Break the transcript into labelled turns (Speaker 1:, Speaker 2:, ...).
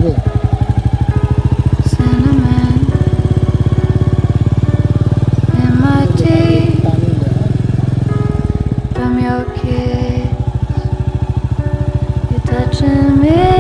Speaker 1: Go.
Speaker 2: cinnamon in my teeth from your kiss. You're touching me.